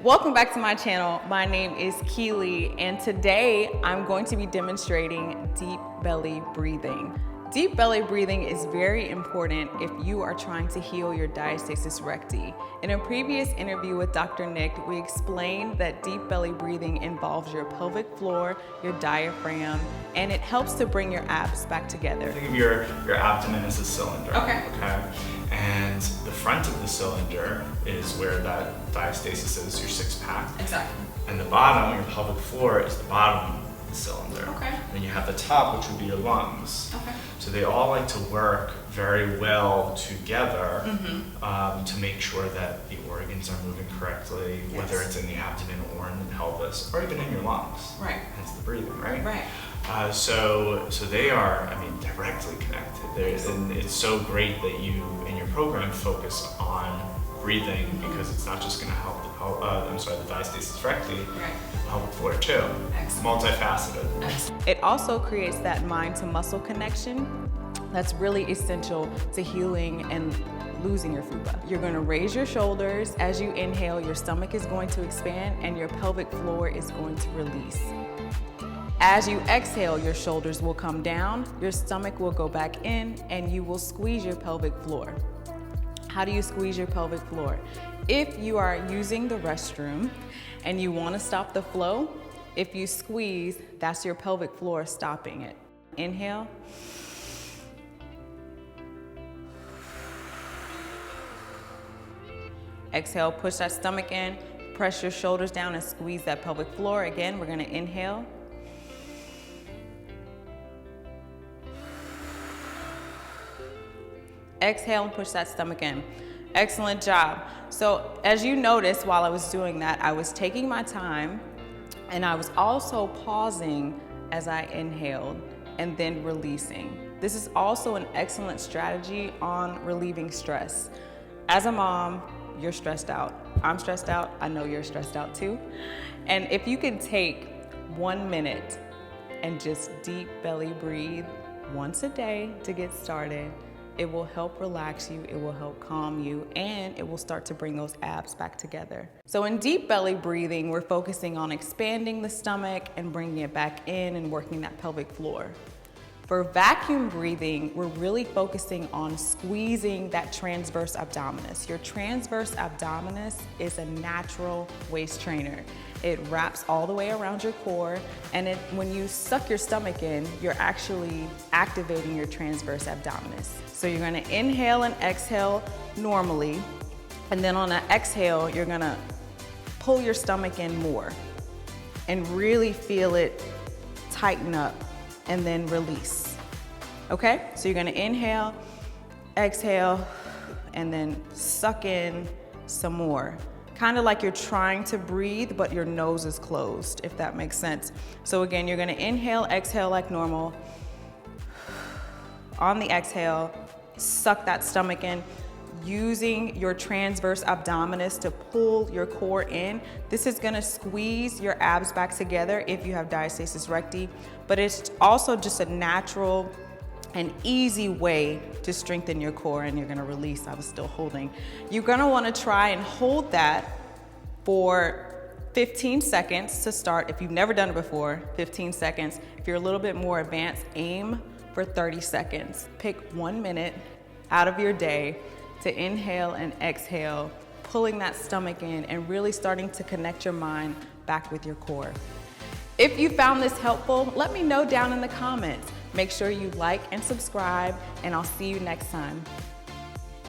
Welcome back to my channel. My name is Keely, and today I'm going to be demonstrating deep belly breathing. Deep belly breathing is very important if you are trying to heal your diastasis recti. In a previous interview with Dr. Nick, we explained that deep belly breathing involves your pelvic floor, your diaphragm, and it helps to bring your abs back together. Think of your abdomen as a cylinder. Okay. And the front of the cylinder is where that diastasis is, your six pack. Exactly. And the bottom, your pelvic floor, is the bottom of the cylinder. Okay. And you have the top, which would be your lungs. Okay. So they all like to work very well together to make sure that the organs are moving correctly, whether it's in the abdomen or in the pelvis, or even in your lungs. Right. Hence the breathing, right? Right. So they are, directly connected. And it's so great that you, in your program, focus on breathing because it's not just going to help the diastasis recti, the pelvic floor too. Excellent. Multifaceted. Excellent. It also creates that mind to muscle connection that's really essential to healing and losing your fupa. You're going to raise your shoulders. As you inhale, your stomach is going to expand and your pelvic floor is going to release. As you exhale, your shoulders will come down, your stomach will go back in, and you will squeeze your pelvic floor. How do you squeeze your pelvic floor? If you are using the restroom and you want to stop the flow, if you squeeze, that's your pelvic floor stopping it. Inhale. Exhale, push that stomach in, press your shoulders down and squeeze that pelvic floor. Again, we're going to inhale. Exhale and push that stomach in. Excellent job. So as you noticed while I was doing that, I was taking my time and I was also pausing as I inhaled and then releasing. This is also an excellent strategy on relieving stress. As a mom, you're stressed out. I'm stressed out. I know you're stressed out too. And if you can take 1 minute and just deep belly breathe once a day to get started, it will help relax you, it will help calm you, and it will start to bring those abs back together. So in deep belly breathing, we're focusing on expanding the stomach and bringing it back in and working that pelvic floor. For vacuum breathing, we're really focusing on squeezing that transverse abdominis. Your transverse abdominis is a natural waist trainer. It wraps all the way around your core, and when you suck your stomach in, you're actually activating your transverse abdominis. So you're gonna inhale and exhale normally, and then on an exhale, you're gonna pull your stomach in more and really feel it tighten up and then release. Okay? So you're gonna inhale, exhale, and then suck in some more. Kind of like you're trying to breathe, but your nose is closed, if that makes sense. So again, you're gonna inhale, exhale like normal. On the exhale, suck that stomach in, using your transverse abdominis to pull your core in. This is gonna squeeze your abs back together if you have diastasis recti, but it's also just a natural and easy way to strengthen your core, and you're gonna release. I was still holding. You're gonna wanna try and hold that for 15 seconds to start. If you've never done it before, 15 seconds. If you're a little bit more advanced, aim for 30 seconds. Pick 1 minute out of your day to inhale and exhale, pulling that stomach in and really starting to connect your mind back with your core. If you found this helpful, let me know down in the comments. Make sure you like and subscribe, and I'll see you next time.